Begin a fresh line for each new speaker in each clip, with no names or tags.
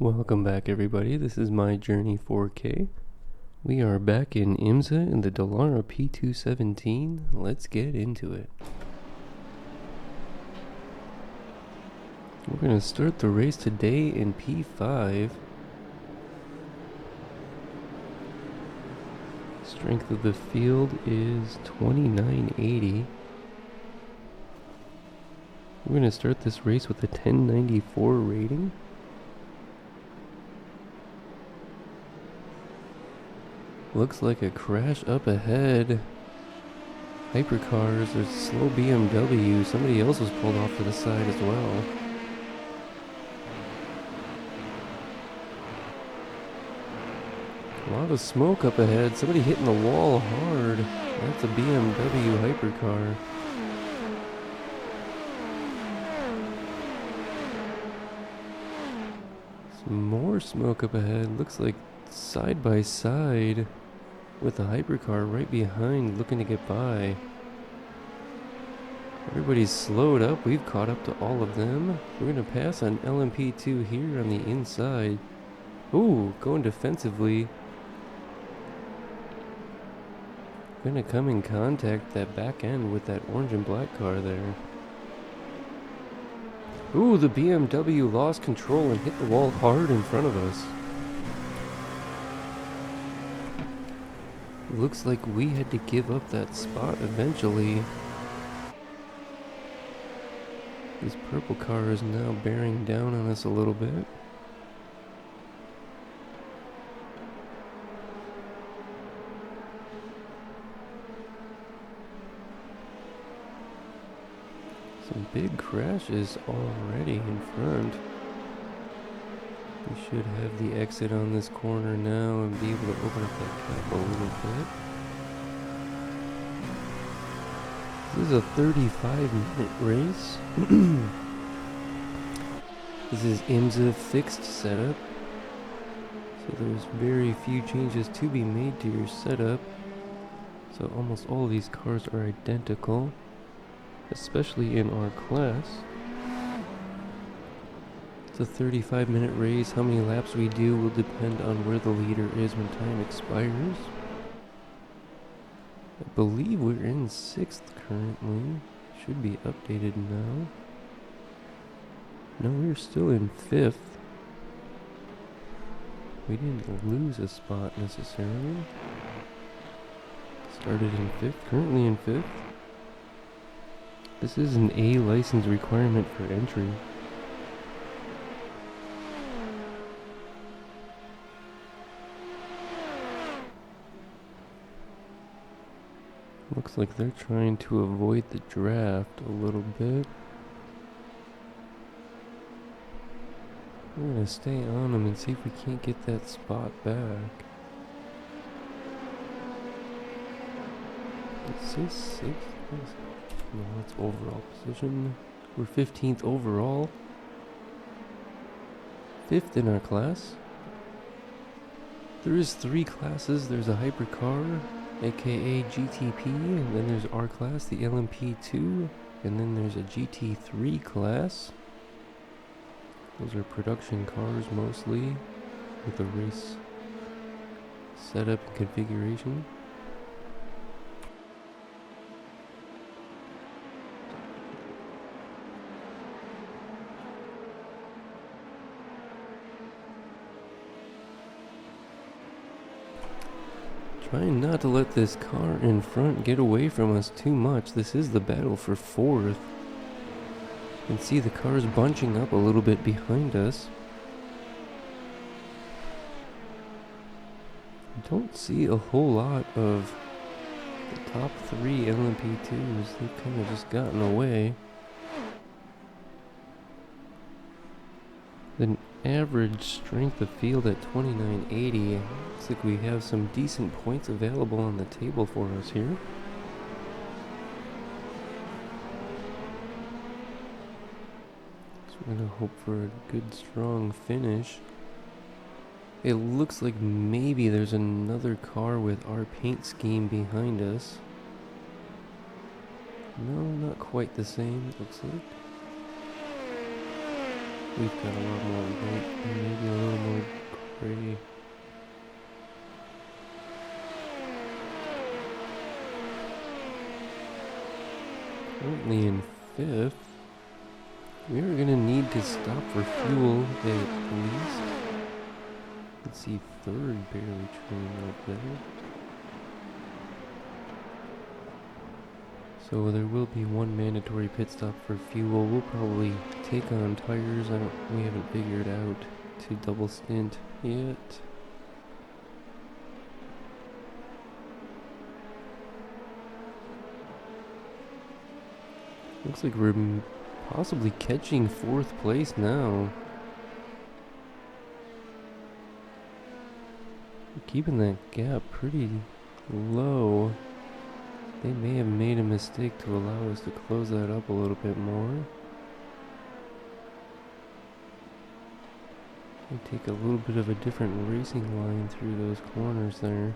Welcome back, everybody. This is My Journey 4K. We are back in IMSA in the Dallara P217. Let's get into it. We're going to start the race today in P5. Strength of the field is 2980. We're going to start this race with a 1094 rating. Looks like a crash up ahead. Hypercars, there's a slow BMW. Somebody else was pulled off to the side as well. A lot of smoke up ahead. Somebody hitting the wall hard. That's a BMW hypercar. Some more smoke up ahead. Looks like side by side with a hypercar right behind looking to get by. Everybody's slowed up. We've caught up to all of them. We're going to pass on LMP2 here on the inside. Ooh, going defensively. Gonna come in contact that back end with that orange and black car there. Ooh, the BMW lost control and hit the wall hard in front of us. Looks like we had to give up that spot eventually. This purple car is now bearing down on us a little bit. Some big crashes already in front. We should have the exit on this corner now and be able to open up that cap a little bit. This is a 35-minute race. This is IMSA fixed setup. So there's very few changes to be made to your setup. So almost all of these cars are identical, especially in our class. It's a 35-minute race. How many laps we do will depend on where the leader is when time expires. I believe we're in 6th currently. Should be updated now. No, we're still in 5th. We didn't lose a spot necessarily. Started in 5th, currently in 5th. This is an A license requirement for entry. Looks like they're trying to avoid the draft a little bit. We're gonna stay on them and see if we can't get that spot back. Let's say 6th. No, that's overall position. We're 15th overall. 5th in our class. There is 3 classes. There's a hypercar, aka GTP, and then there's our class, the LMP2, and then there's a GT3 class. Those are production cars mostly, with a race setup and configuration. Trying not to let this car in front get away from us too much. This is the battle for 4th. You can see the cars bunching up a little bit behind us. I don't see a whole lot of the top 3 LMP2s. They've kind of just gotten away. The average strength of field at 2980. Looks like we have some decent points available on the table for us here. So we're gonna hope for a good strong finish. It looks like maybe there's another car with our paint scheme behind us. No, not quite the same, it looks like. We've got a lot more white and maybe a little 5th. We are gonna need to stop for fuel at least. Let's see, 3rd barely trailing up there. So there will be one mandatory pit stop for fuel. We'll probably take on tires. We haven't figured out to double stint yet. Looks like we're possibly catching 4th place now. We're keeping that gap pretty low. They may have made a mistake to allow us to close that up a little bit more. We take a little bit of a different racing line through those corners there.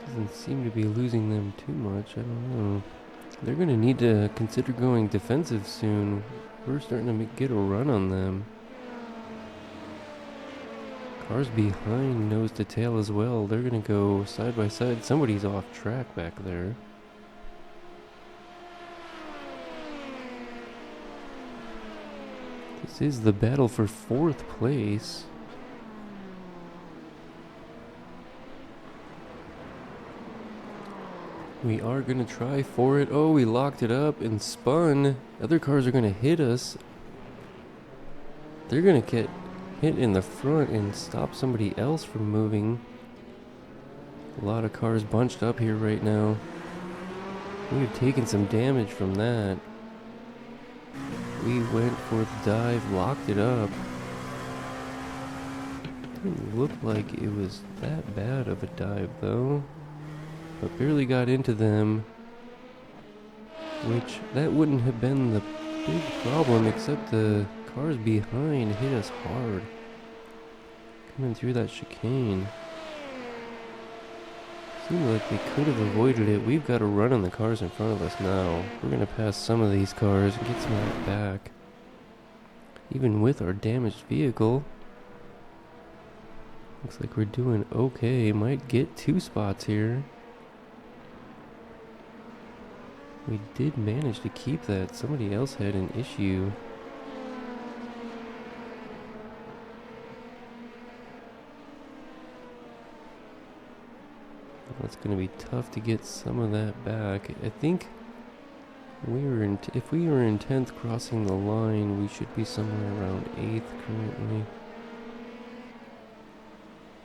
Doesn't seem to be losing them too much, I don't know. They're going to need to consider going defensive soon. We're starting to get a run on them. Cars behind nose to tail as well. They're going to go side by side. Somebody's off track back there. This is the battle for 4th place. We are going to try for it. Oh, we locked it up and spun. Other cars are going to hit us. They're going to get hit in the front and stop somebody else from moving. A lot of cars bunched up here right now. We've taken some damage from that. We went for the dive, locked it up. Didn't look like it was that bad of a dive though. But barely got into them, which that wouldn't have been the big problem, except the cars behind hit us hard coming through that chicane. Seemed like we could have avoided it. We've got to run on the cars in front of us now. We're gonna pass some of these cars and get some of that back, even with our damaged vehicle. Looks like we're doing okay. Might get 2 spots here. We did manage to keep that. Somebody else had an issue. That's going to be tough to get some of that back. I think if we were in 10th crossing the line, we should be somewhere around 8th currently.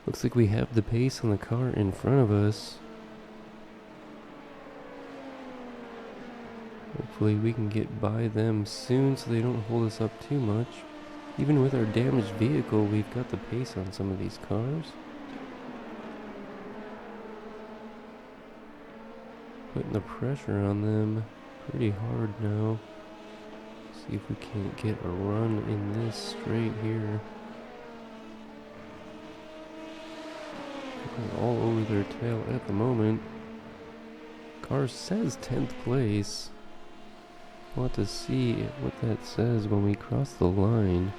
Looks like we have the pace on the car in front of us. Hopefully we can get by them soon so they don't hold us up too much. Even with our damaged vehicle, we've got the pace on some of these cars. Putting the pressure on them pretty hard now. See if we can't get a run in this straight here. Going all over their tail at the moment. Car says 10th place. We'll have to see what that says when we cross the line.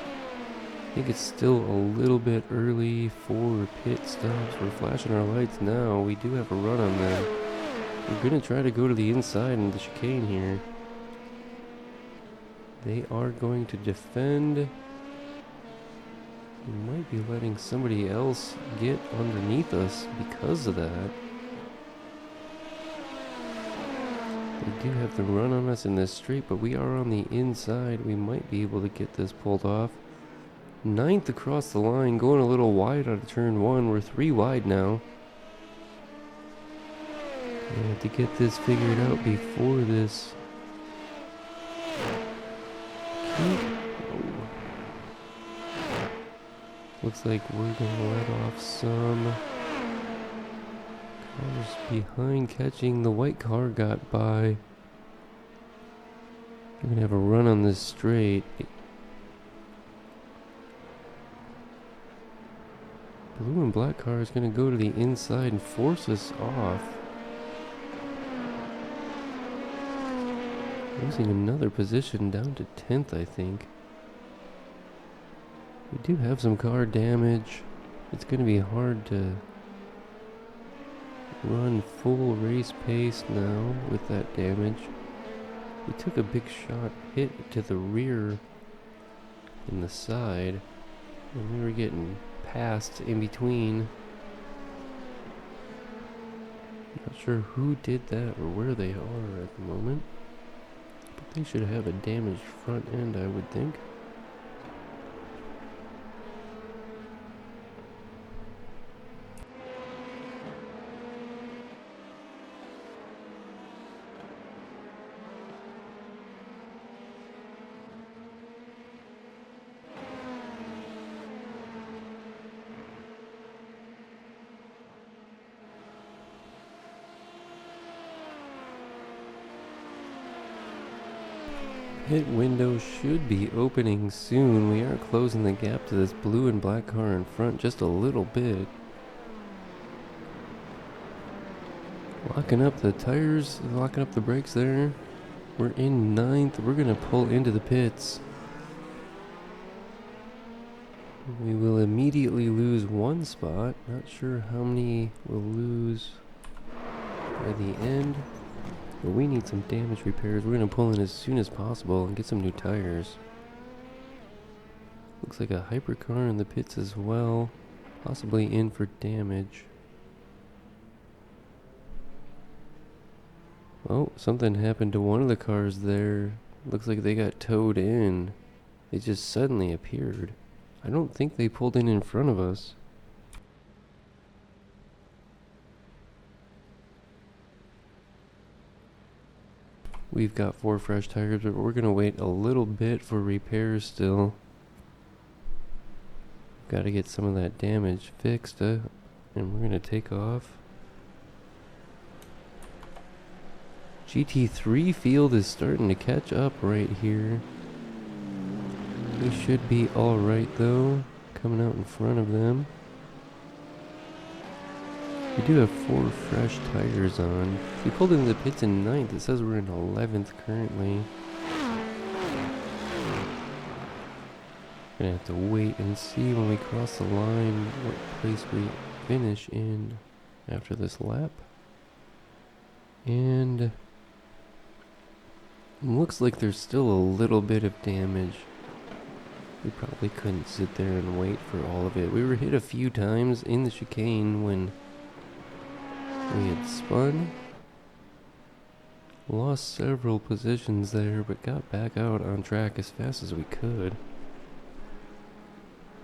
I think it's still a little bit early for pit stops. We're flashing our lights now. We do have a run on them. We're going to try to go to the inside in the chicane here. They are going to defend. We might be letting somebody else get underneath us because of that. They do have the run on us in this straight, but we are on the inside. We might be able to get this pulled off. 9th across the line, going a little wide out of turn 1. We're 3 wide now. We have to get this figured out before this. Looks like we're gonna let off some cars behind catching. The white car got by. We're gonna have a run on this straight. Blue and black car is gonna go to the inside and force us off. Losing another position down to 10th, I think. We do have some car damage. It's going to be hard to run full race pace now with that damage. We took a big shot hit to the rear and the side, and we were getting passed in between. Not sure who did that or where they are at the moment, but they should have a damaged front end, I would think. Pit window should be opening soon. We are closing the gap to this blue and black car in front just a little bit. Locking up the tires, locking up the brakes there. We're in 9th. We're going to pull into the pits. We will immediately lose one spot. Not sure how many we'll lose by the end. But we need some damage repairs. We're going to pull in as soon as possible and get some new tires. Looks like a hypercar in the pits as well. Possibly in for damage. Oh, something happened to one of the cars there. Looks like they got towed in. They just suddenly appeared. I don't think they pulled in front of us. We've got 4 fresh tires, but we're going to wait a little bit for repairs still. Got to get some of that damage fixed, and we're going to take off. GT3 field is starting to catch up right here. We should be alright though, coming out in front of them. We do have 4 fresh tires on. We pulled into the pits in 9th. It says we're in 11th currently. Gonna have to wait and see when we cross the line what place we finish in after this lap. And looks like there's still a little bit of damage. We probably couldn't sit there and wait for all of it. We were hit a few times in the chicane when we had spun. Lost several positions there, but got back out on track as fast as we could.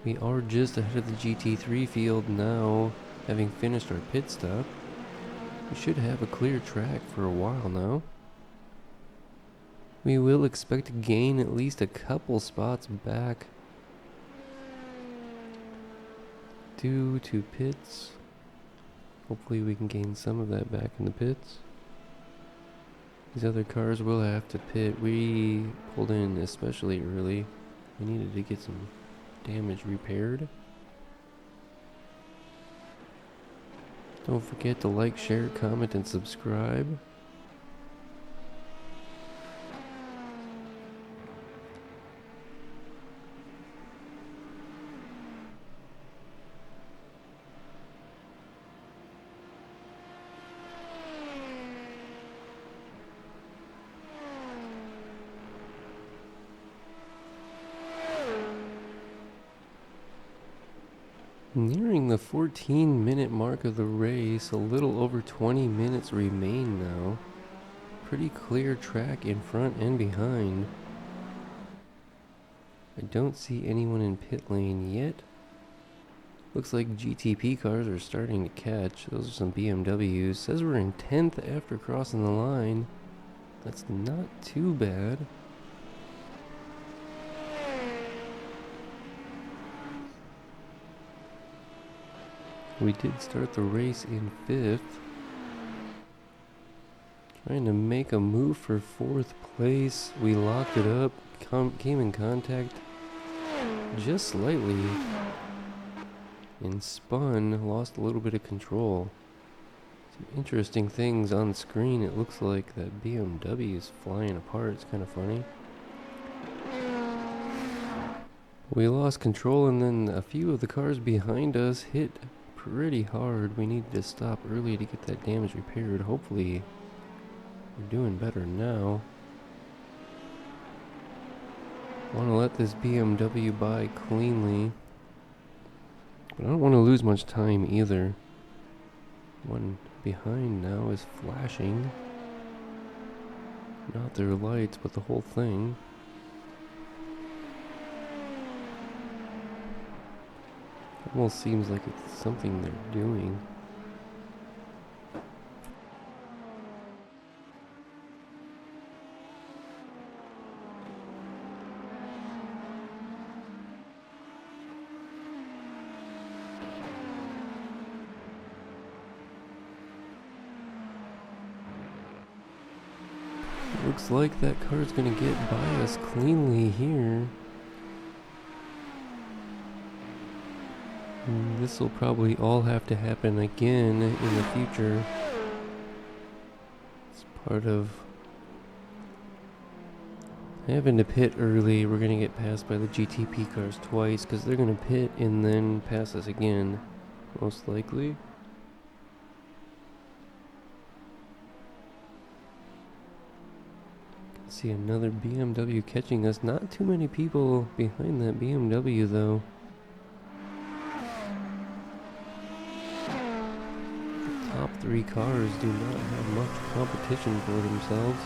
We are just ahead of the GT3 field now, having finished our pit stop. We should have a clear track for a while now. We will expect to gain at least a couple spots back due to pits. Hopefully we can gain some of that back in the pits. These other cars will have to pit. We pulled in especially early. We needed to get some damage repaired. Don't forget to like, share, comment, and subscribe. Nearing the 14-minute mark of the race, a little over 20 minutes remain now. Pretty clear track in front and behind. I don't see anyone in pit lane yet. Looks like GTP cars are starting to catch. Those are some BMWs. Says we're in 10th after crossing the line. That's not too bad. We did start the race in 5th. Trying to make a move for 4th place. We locked it up, came in contact just slightly, and spun, lost a little bit of control. Some interesting things on screen. It looks like that BMW is flying apart. It's kind of funny. We lost control, and then a few of the cars behind us hit pretty hard. We needed to stop early to get that damage repaired. Hopefully, we're doing better now. Want to let this BMW by cleanly, but I don't want to lose much time either. One behind now is flashing. Not their lights, but the whole thing. Almost seems like it's something they're doing. Looks like that car's gonna get by us cleanly here. This will probably all have to happen again in the future. It's part of having to pit early. We're gonna get passed by the GTP cars twice because they're gonna pit and then pass us again, most likely. See another BMW catching us. Not too many people behind that BMW though. The top three cars do not have much competition for themselves.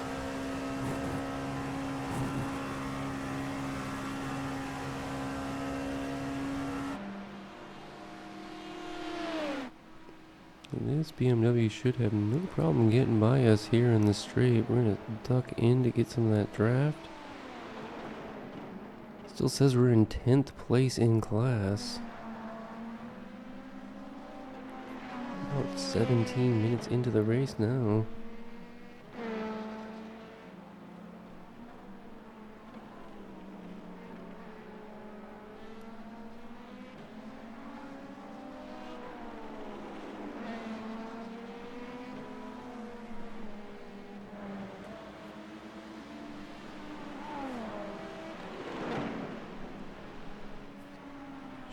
And this BMW should have no problem getting by us here in the straight. We're gonna duck in to get some of that draft. Still says we're in 10th place in class. About 17 minutes into the race now.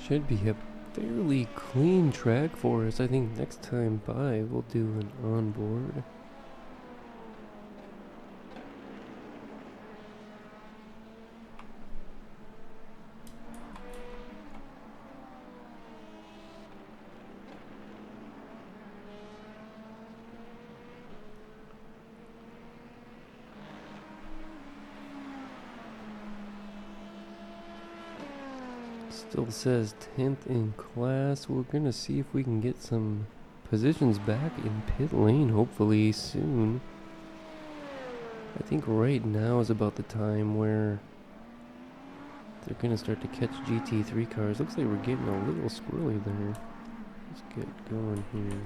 Should be a fairly clean track for us. I think next time by we'll do an onboard. Still says 10th in class. We're gonna see if we can get some positions back in pit lane hopefully soon. I think right now is about the time where they're gonna start to catch GT3 cars. Looks like we're getting a little squirrely there. Let's get going here.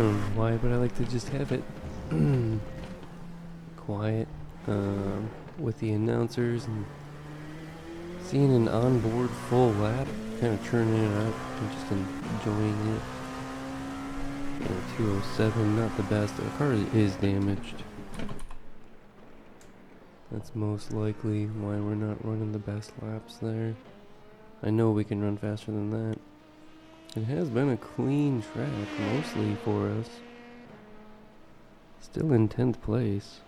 don't know why, but I like to just have it quiet with the announcers and seeing an onboard full lap, kind of churning it out and just enjoying it. 207, not the best. The car is damaged. That's most likely why we're not running the best laps there. I know we can run faster than that. It has been a clean track, mostly for us. Still in 10th place.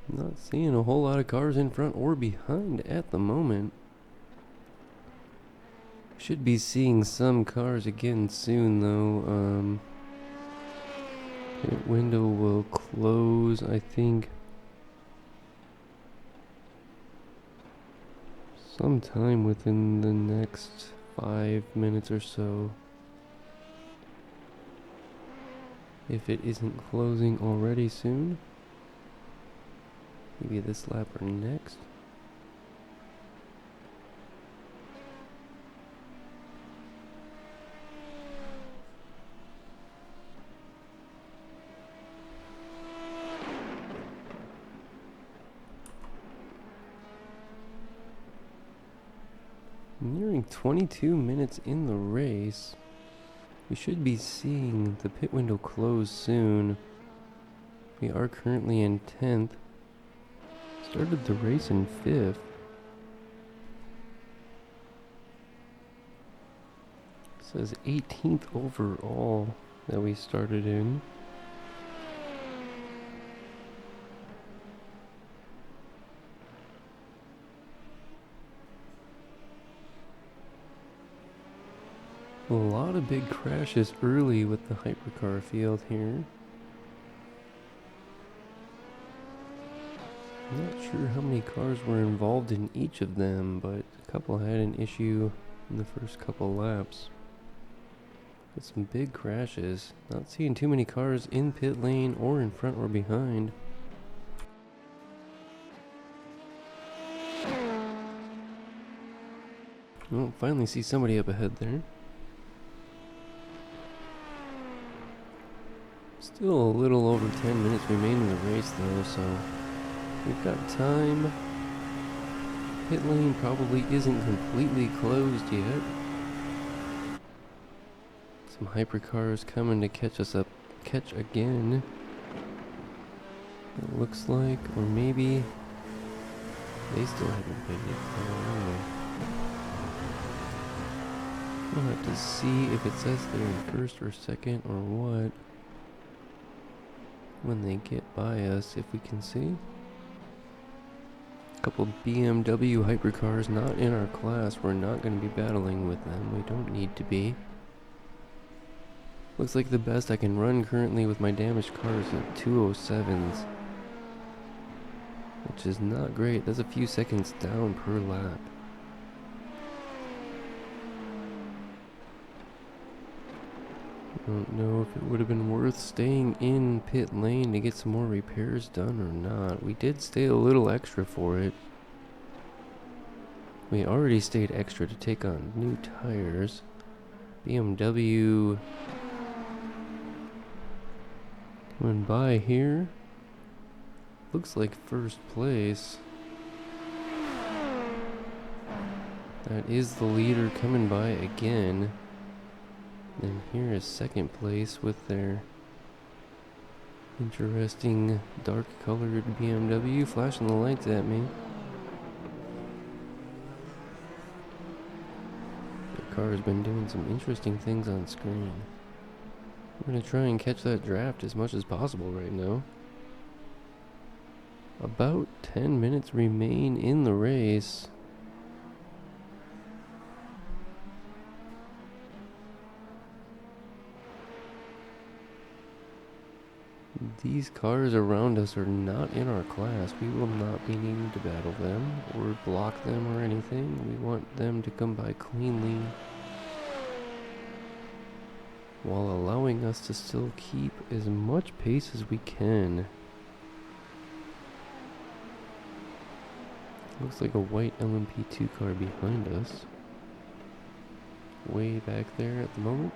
Not seeing a whole lot of cars in front or behind at the moment. Should be seeing some cars again soon though. Pit window will close, I think, sometime within the next 5 minutes or so. If it isn't closing already soon. Maybe this lap or next. Nearing 22 minutes in the race. We should be seeing the pit window close soon. We are currently in 10th. Started the race in 5th. It says 18th overall that we started in. A lot of big crashes early with the hypercar field here. I'm not sure how many cars were involved in each of them, but a couple had an issue in the first couple laps. But some big crashes. Not seeing too many cars in pit lane or in front or behind. Oh, finally see somebody up ahead there. Still a little over 10 minutes remain in the race though, so we've got time. Pit lane probably isn't completely closed yet. Some hypercars coming to catch again. It looks like, or maybe they still haven't pitted. I don't know. We'll have to see if it says they're in first or second or what when they get by us, if we can see. A couple BMW hypercars not in our class. We're not going to be battling with them. We don't need to be. Looks like the best I can run currently with my damaged car is at 207s, which is not great. That's a few seconds down per lap. I don't know if it would have been worth staying in pit lane to get some more repairs done or not. We did stay a little extra for it. We already stayed extra to take on new tires. BMW went by here. Looks like first place. That is the leader coming by again. And here is second place with their interesting dark colored BMW flashing the lights at me. The car has been doing some interesting things on screen. We're going to try and catch that draft as much as possible right now. About 10 minutes remain in the race. These cars around us are not in our class. We will not be needing to battle them or block them or anything. We want them to come by cleanly. while allowing us to still keep as much pace as we can. Looks like a white LMP2 car behind us. Way back there at the moment.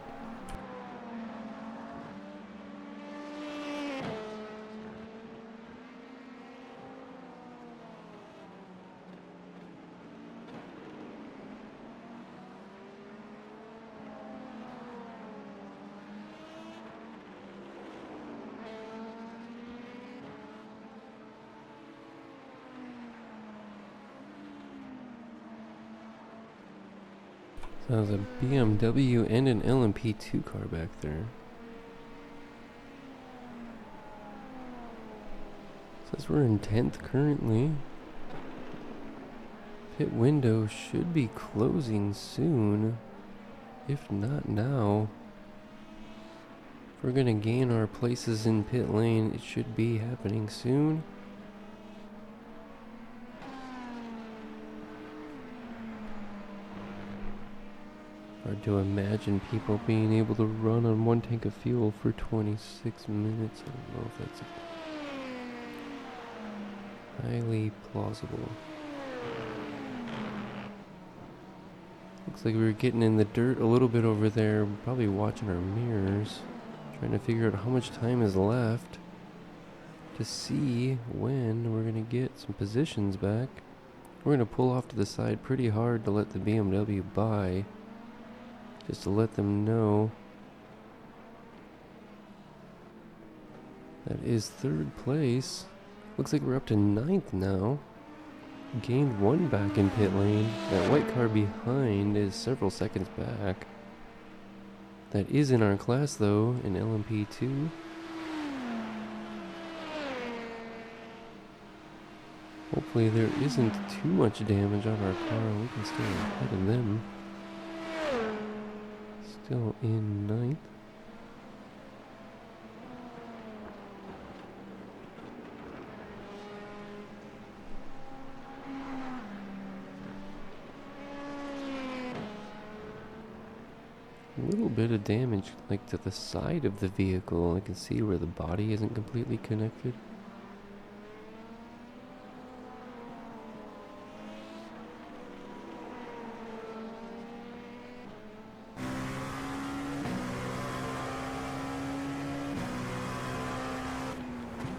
So there's a BMW and an LMP2 car back there. Says we're in 10th currently. Pit window should be closing soon, if not now. If we're gonna gain our places in pit lane, it should be happening soon. Hard to imagine people being able to run on one tank of fuel for 26 minutes. I don't know if that's highly plausible. Looks like we were getting in the dirt a little bit over there, probably watching our mirrors, trying to figure out how much time is left to see when we're going to get some positions back. We're going to pull off to the side pretty hard to let the BMW by. Just to let them know that is 3rd place. Looks like we're up to 9th now. Gained 1 back in pit lane. That white car behind is several seconds back. That is in our class though, in LMP2. Hopefully there isn't too much damage on our car. We can stay ahead of them. Still in 9th. A little bit of damage like to the side of the vehicle. I can see where the body isn't completely connected.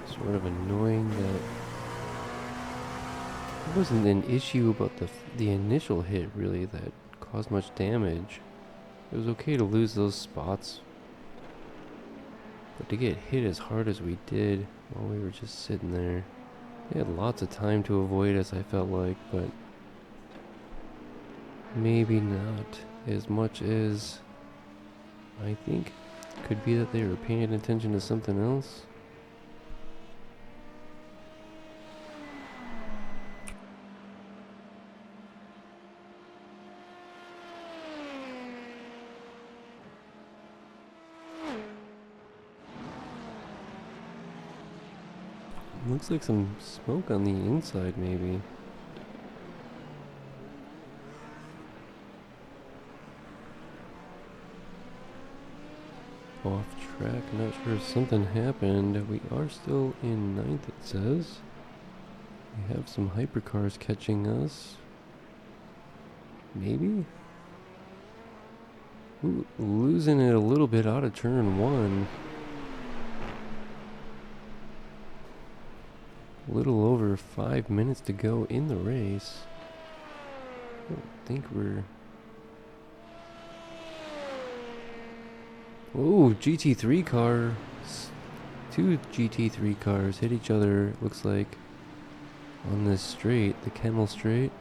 Sort of annoying that it wasn't an issue about the initial hit really that caused much damage. It was okay to lose those spots, but to get hit as hard as we did while we were just sitting there, they had lots of time to avoid us, I felt like, but maybe not as much as I think. Could be that they were paying attention to something else. Looks like some smoke on the inside, maybe. Off track, not sure if something happened. We are still in 9th, it says. We have some hypercars catching us. Maybe? Ooh, losing it a little bit out of turn 1. A little over 5 minutes to go in the race. I don't think we're... Oh, GT3 car. 2 GT3 cars hit each other, looks like, on this straight, the Camel Straight.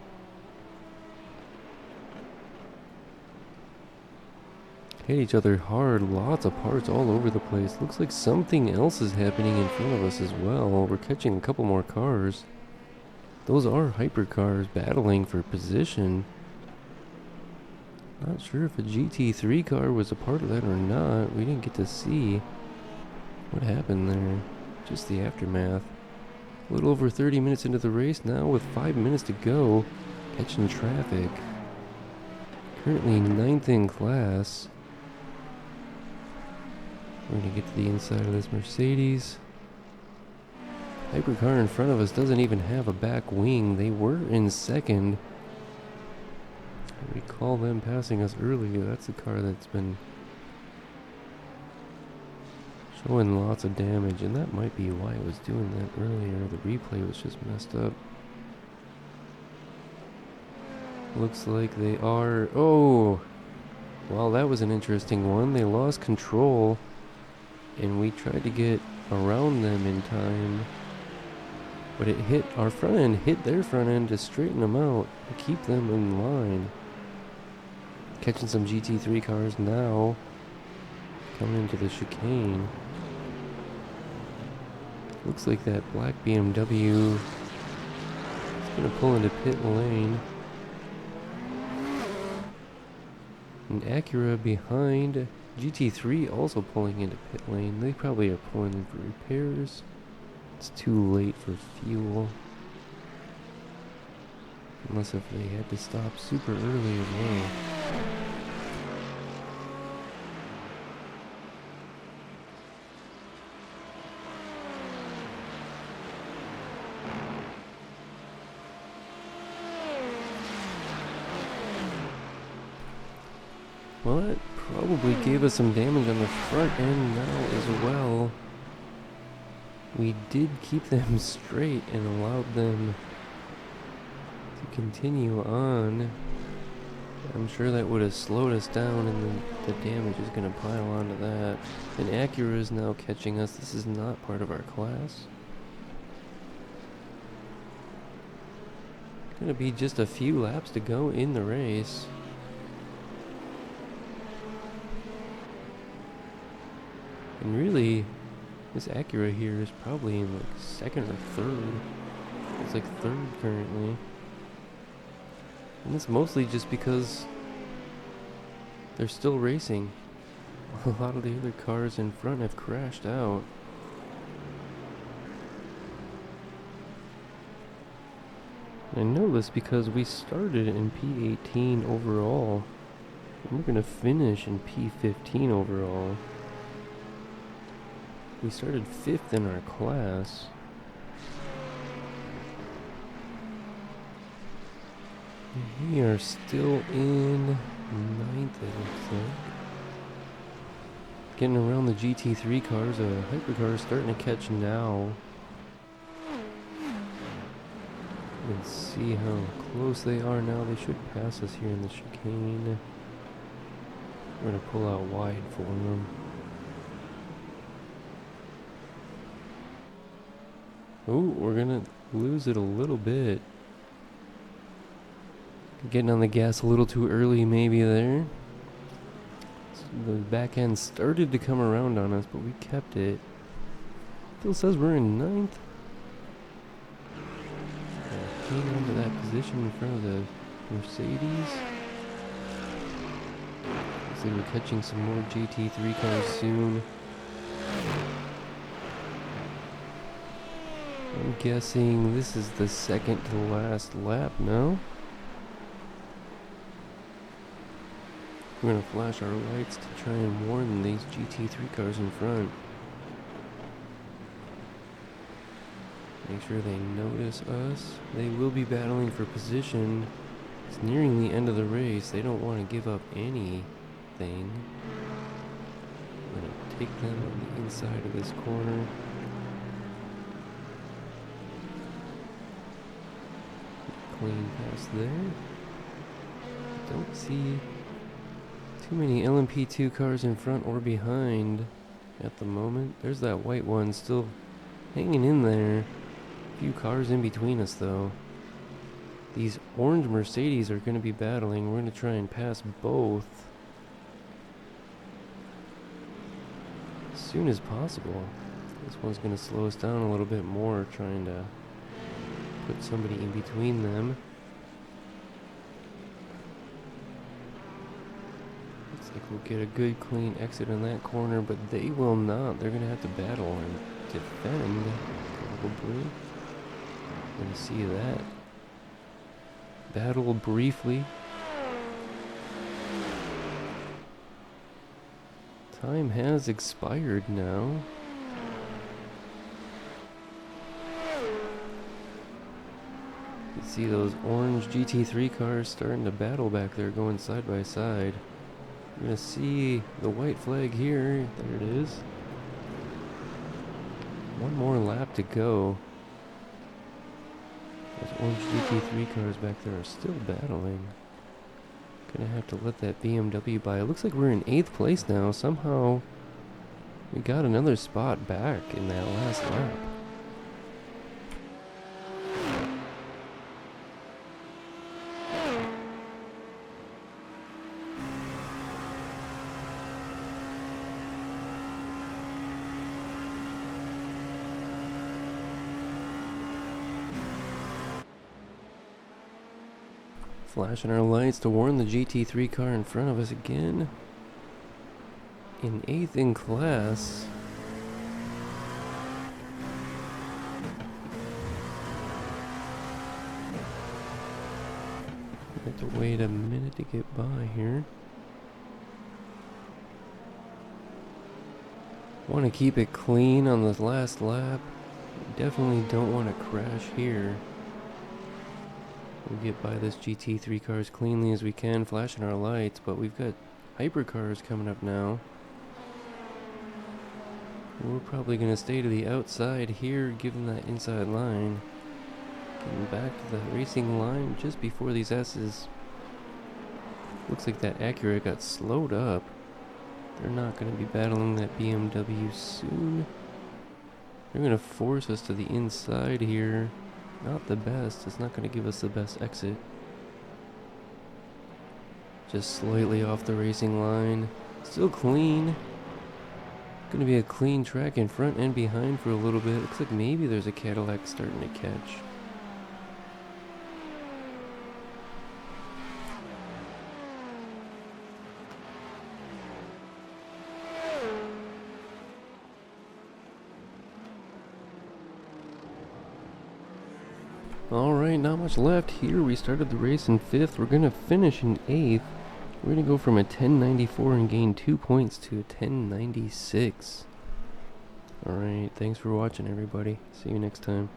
Hit each other hard, lots of parts all over the place. Looks like something else is happening in front of us as well. We're catching a couple more cars. Those are hypercars battling for position. Not sure if a GT3 car was a part of that or not. We didn't get to see what happened there. Just the aftermath. A little over 30 minutes into the race now with 5 minutes to go. Catching traffic. Currently 9th in class. We're gonna get to the inside of this Mercedes. Hypercar in front of us doesn't even have a back wing. They were in second. I recall them passing us earlier. That's a car that's been showing lots of damage, and that might be why it was doing that earlier. The replay was just messed up. Looks like they are... Oh! Well, that was an interesting one. They lost control, and we tried to get around them in time. But it hit our front end, hit their front end to straighten them out, to keep them in line. Catching some GT3 cars now, coming into the chicane. Looks like that black BMW is going to pull into pit lane. An Acura behind, GT3 also pulling into pit lane. They probably are pulling in for repairs. It's too late for fuel. Unless if they had to stop super early as well. Well, that probably gave us some damage on the front end now as well. We did keep them straight and allowed them to continue on. I'm sure that would have slowed us down, and then the damage is going to pile onto that. And Acura is now catching us. This is not part of our class. Going to be just a few laps to go in the race. And really, this Acura here is probably in like second or third. It's like third currently. And it's mostly just because they're still racing. A lot of the other cars in front have crashed out. I know this because we started in P18 overall. And we're going to finish in P15 overall. We started 5th in our class. And we are still in 9th, it looks like. Getting around the GT3 cars, a hypercar is starting to catch now. Let's see how close they are now. They should pass us here in the chicane. We're going to pull out wide for them. Oh, we're gonna lose it a little bit. Getting on the gas a little too early maybe there. So the back end started to come around on us, but we kept it. Still says we're in 9th. Hang on to that position in front of the Mercedes. Looks like we're catching some more GT3 cars soon. I'm guessing this is the second to last lap, no? We're gonna flash our lights to try and warn these GT3 cars in front. Make sure they notice us. They will be battling for position. It's nearing the end of the race. They don't want to give up anything. I'm gonna take them on the inside of this corner. Clean past there. Don't see too many LMP2 cars in front or behind at the moment. There's that white one still hanging in there. A few cars in between us though. These orange Mercedes are going to be battling. We're going to try and pass both as soon as possible. This one's going to slow us down a little bit more, trying to put somebody in between them. Looks like we'll get a good clean exit on that corner, but they will not. They're going to have to battle and defend, probably. Going to see that. Battle briefly. Time has expired now. You can see those orange GT3 cars starting to battle back there, going side by side. You're gonna see the white flag here. There it is. One more lap to go. Those orange GT3 cars back there are still battling. Gonna have to let that BMW by. It looks like we're in 8th place now. Somehow we got another spot back in that last lap. Flashing our lights to warn the GT3 car in front of us again. In 8th in class. We have to wait a minute to get by here. Want to keep it clean on this last lap. Definitely don't want to crash here. We'll get by this GT3 car as cleanly as we can, flashing our lights, but we've got hypercars coming up now. We're probably going to stay to the outside here, given that inside line. Getting back to the racing line just before these S's. Looks like that Acura got slowed up. They're not going to be battling that BMW soon. They're going to force us to the inside here. Not the best. It's not going to give us the best exit. Just slightly off the racing line. Still clean. Going to be a clean track in front and behind for a little bit. Looks like maybe there's a Cadillac starting to catch. Alright, not much left here. We started the race in 5th. We're going to finish in 8th. We're going to go from a 1094 and gain 2 points to a 1096. Alright, thanks for watching, everybody. See you next time.